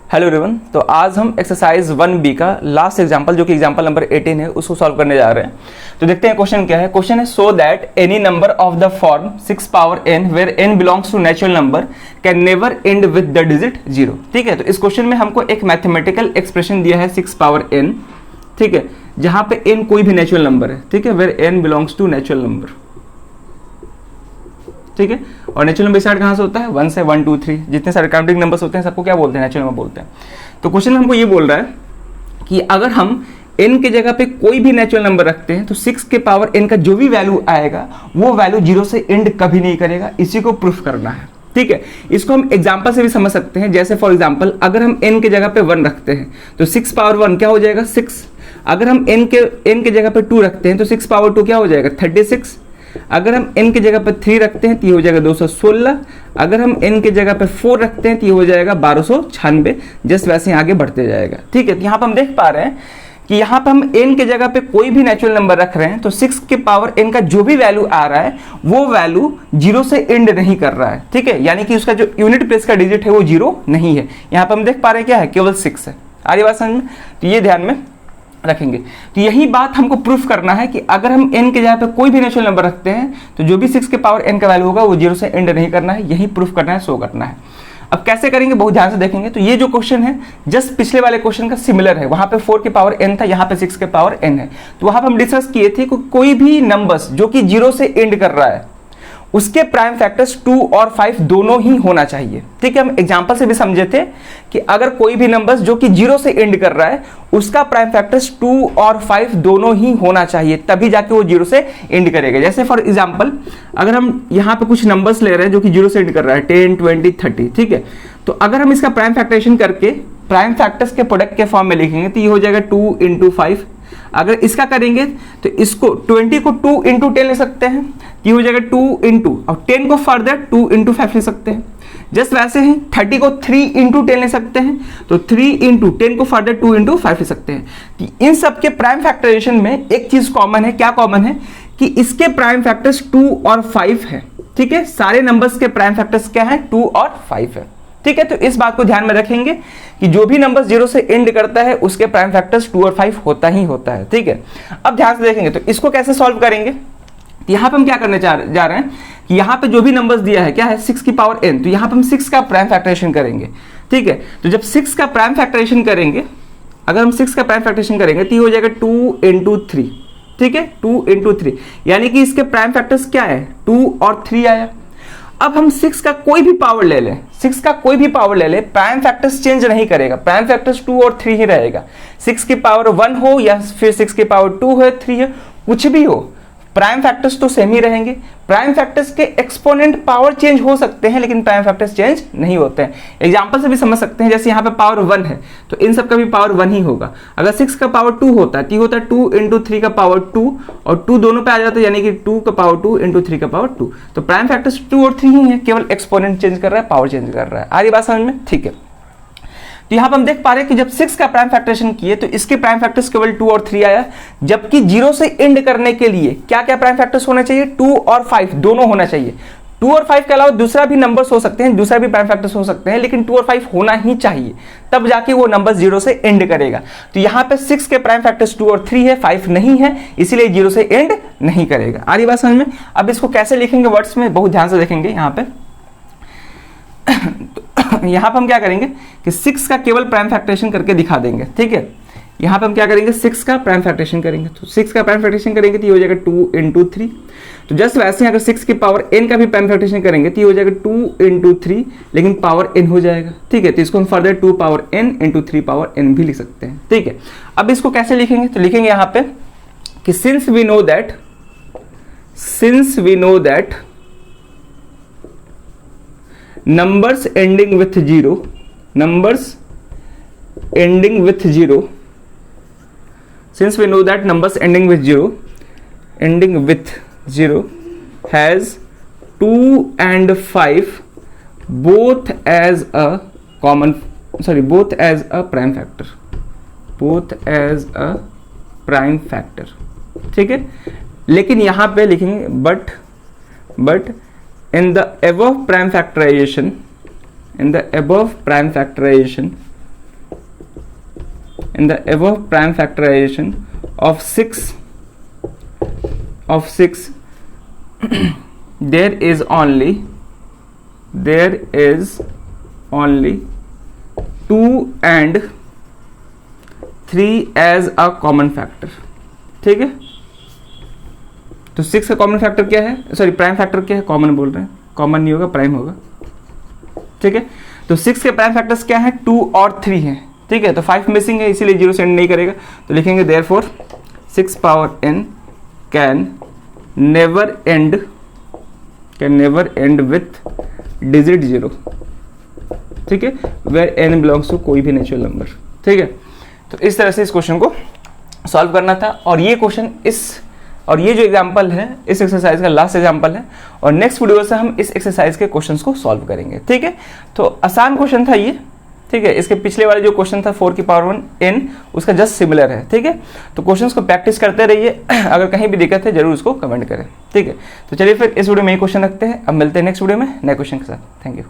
Hello everyone. तो आज हम एक्सरसाइज 1B का लास्ट एग्जांपल जो कि एग्जांपल नंबर 18 है उसको सॉल्व करने जा रहे हैं। तो देखते हैं क्वेश्चन क्या है। क्वेश्चन है so that any number of the form 6 power n where n belongs to natural number can never end with the digit 0। ठीक है, तो इस क्वेश्चन में हमको एक मैथमेटिकल एक्सप्रेशन दिया है 6 पावर n, ठीक है, जहां पे n कोई भी नेचुरल नंबर है, ठीक है, where n belongs to natural number, ठीक है। और नेचुरल नंबर स्टार्ट कहां से होता है? 1 से 1 2 3 जितने सारे काउंटिंग नंबर्स होते हैं सबको क्या बोलते हैं? नेचुरल नंबर बोलते हैं। तो क्वेश्चन हमको ये बोल रहा है कि अगर हम n के जगह पे कोई भी नेचुरल नंबर रखते हैं तो 6 के पावर n का जो भी वैल्यू आएगा वो वैल्यू 0 से एंड कभी नहीं करेगा। इसी को प्रूफ करना है, ठीक है। इसको हम एग्जांपल से भी समझ सकते हैं। जैसे फॉर एग्जांपल अगर हम n के जगह पे 1 रखते हैं तो 6 पावर 1 क्या हो जाएगा? 6। अगर हम n के जगह पे 2 रखते हैं तो 6 पावर 2 क्या हो जाएगा? 36। अगर हम n के जगह पर 3 रखते हैं तो ये हो जाएगा 216। अगर हम n के जगह पर 4 रखते हैं तो ये हो जाएगा 1296। जस्ट वैसे ही आगे बढ़ते जाएगा, ठीक है। तो यहाँ पर हम देख पा रहे हैं कि यहाँ पर हम n के जगह पे कोई भी नेचुरल नंबर रख रहे हैं तो 6 के पावर n का जो भी वैल्यू आ रहा है वो वैल्यू 0 से एंड नहीं कर रहा है, ठीक है। यानी कि उसका जो यूनिट प्लेस का डिजिट है वो 0 नहीं है। यहाँ पर हम देख पा रहे हैं क्या है? केवल 6 है। आ रही बात समझ में? तो ये ध्यान में रखेंगे। तो यही बात हमको प्रूफ करना है कि अगर हम n के जगह पे कोई भी नेचुरल नंबर रखते हैं तो जो भी 6 के पावर n का वैल्यू होगा वो 0 से एंड नहीं करना है। यही प्रूफ करना है, शो करना है। अब कैसे करेंगे बहुत ध्यान से देखेंगे। तो ये जो क्वेश्चन है जस्ट पिछले वाले क्वेश्चन का सिमिलर है। वहां पे 4 के पावर n था, यहाँ पे 6 के पावर n है। तो वहां पे हम डिस्कस किए थे कि कोई भी नंबर्स जो कि 0 से एंड कर रहा है उसके प्राइम फैक्टर्स 2 और 5 दोनों ही होना चाहिए, ठीक है। हम एग्जांपल से भी समझे थे कि अगर कोई भी नंबर्स जो कि 0 से एंड कर रहा है उसका प्राइम फैक्टर्स 2 और 5 दोनों ही होना चाहिए, तभी जाके वो 0 से एंड करेगा। जैसे फॉर एग्जांपल अगर हम यहाँ पे कुछ नंबर्स ले रहे हैं जो कि 0 से एंड कर रहा है 10 20 30, ठीक है। तो अगर हम इसका प्राइम फैक्टरेशन करके प्राइम फैक्टर्स के प्रोडक्ट के फॉर्म में लिखेंगे तो ये हो जाएगा 2 × 5। अगर इसका करेंगे तो इसको 20 को 2 × 10 ले सकते हैं, ये हो जाएगा 2 × और 10 को फर्दर 2 × 5 ले सकते हैं। जस्ट वैसे ही 30 को 3 × 10 ले सकते हैं, तो 3 × 10 को फर्दर 2 × 5 ले सकते हैं। इन सब के प्राइम फैक्टराइजेशन में एक चीज कॉमन है। क्या कॉमन है? कि इसके प्राइम फैक्टर्स 2 और 5 है, ठीक है। सारे नंबर्स के प्राइम फैक्टर्स क्या है? 2 और 5 है, ठीक है। तो इस बात को ध्यान में रखेंगे कि जो भी नंबर 0 से एंड करता है उसके प्राइम फैक्टर्स 2 और 5 होता ही होता है, ठीक है। अब ध्यान से देखेंगे तो इसको कैसे सॉल्व करेंगे। यहां पे हम क्या करने जा रहे हैं कि यहां पे जो भी नंबर्स दिया है क्या है? 6 की पावर n। तो यहां पे हम 6 का प्राइम फैक्टराइजेशन करेंगे, ठीक है। तो जब 6 का प्राइम फैक्टराइजेशन करेंगे, अगर हम 6 का प्राइम फैक्टराइजेशन करेंगे तो ये हो जाएगा 2 × 3, ठीक है, 2 × 3। यानी कि इसके प्राइम फैक्टर्स क्या है? 2 और 3 आया। अब हम 6 का कोई भी पावर ले लें, 6 का कोई भी पावर ले लें, प्राइम फैक्टर्स चेंज नहीं करेगा। प्राइम फैक्टर्स 2 और 3 ही रहेगा। 6 की पावर 1 हो या फिर 6 की पावर 2 हो 3 हो, कुछ भी हो, प्राइम फैक्टर्स तो सेम ही रहेंगे। प्राइम फैक्टर्स के एक्सपोनेंट पावर चेंज हो सकते हैं लेकिन प्राइम फैक्टर्स चेंज नहीं होते हैं। एग्जांपल से भी समझ सकते हैं। जैसे यहाँ पे पावर 1 है तो इन सब का भी पावर 1 ही होगा। अगर 6 का पावर 2 होता है तो होता है 2 × 3 का पावर 2 और 2 दोनों पे आ जाता है, यानी कि 2 का पावर 2 × 3 का पावर 2। तो प्राइम फैक्टर्स 2 और 3 ही है, केवल एक्सपोनेंट चेंज कर रहा है, पावर चेंज कर रहा है। आ रही बात समझ में? ठीक है। तो यहां पर हम देख पा रहे हैं कि जब 6 का प्राइम फैक्टरेशन किए तो इसके प्राइम फैक्टर्स केवल 2 और 3 आया, जबकि 0 से एंड करने के लिए क्या क्या प्राइम फैक्टर्स होना चाहिए? 2 और 5 दोनों होना चाहिए। 2 और 5 के अलावा दूसरा भी नंबर्स हो सकते हैं, दूसरा भी प्राइम फैक्टर्स हो सकते हैं, लेकिन 2 और 5 होना ही चाहिए, तब जाके वो नंबर 0 से एंड करेगा। तो यहाँ पे 6 के प्राइम फैक्टर्स 2 और 3 है, 5 नहीं है, इसीलिए 0 से एंड नहीं करेगा। आ रही बात समझ में? अब इसको कैसे लिखेंगे वर्ड्स में, बहुत ध्यान से देखेंगे। यहाँ पे यहां पर हम क्या करेंगे कि 6 का केवल प्राइम फैक्टरेशन करके दिखा देंगे, ठीक है। यहां पर हम क्या करेंगे? 6 का प्राइम फैक्टरेशन करेंगे। तो 6 का प्राइम फैक्टरेशन करेंगे तो ये हो जाएगा 2 × 3। तो जस्ट वैसे अगर 6 की पावर n का भी प्राइम फैक्टरेशन करेंगे तो ये हो जाएगा 2 × 3, लेकिन पावर n हो जाएगा, ठीक है। तो इसको हम further 2 power n × 3 power n भी लिख सकते हैं, ठीक है। अब इसको कैसे लिखेंगे? तो लिखेंगे यहां पे कि since we know that numbers ending with 0 since we know that numbers ending with 0 has 2 and 5 both as a prime factor, ठीक है। लेकिन यहां पे लिखेंगे but in the above prime factorization in the above prime factorization of 6 there is only 2 and 3 as a common factor। ठीक है, तो 6 का कॉमन फैक्टर क्या है, सॉरी प्राइम फैक्टर क्या है, कॉमन बोल रहे हैं, कॉमन नहीं होगा प्राइम होगा। ठीक है, तो 6 के प्राइम फैक्टर्स क्या है, 2 और 3 है। ठीक है, तो 5 मिसिंग है इसीलिए 0 से एंड नहीं करेगा, तो लिखेंगे therefore 6 power n can never and with digit 0। ठीक है, वेयर n बिलोंग्स टू कोई भी नेचुरल नंबर। ठीक है, तो इस तरह से इस क्वेश्चन को सॉल्व करना था, और ये क्वेश्चन और ये जो एग्जाम्पल है इस एक्सरसाइज का लास्ट एग्जाम्पल है, और नेक्स्ट वीडियो से हम इस एक्सरसाइज के क्वेश्चंस को सॉल्व करेंगे। ठीक है, तो आसान क्वेश्चन था ये। ठीक है, इसके पिछले वाले जो क्वेश्चन था 4 की पावर 1 n उसका जस्ट सिमिलर है। ठीक है, तो क्वेश्चंस को प्रैक्टिस करते रहिए, अगर कहीं भी दिक्कत है जरूर उसको कमेंट करें। ठीक है, तो चलिए फिर इस वीडियो में ये क्वेश्चन रखते हैं, अब मिलते हैं नेक्स्ट वीडियो में नए क्वेश्चन के साथ। Thank you.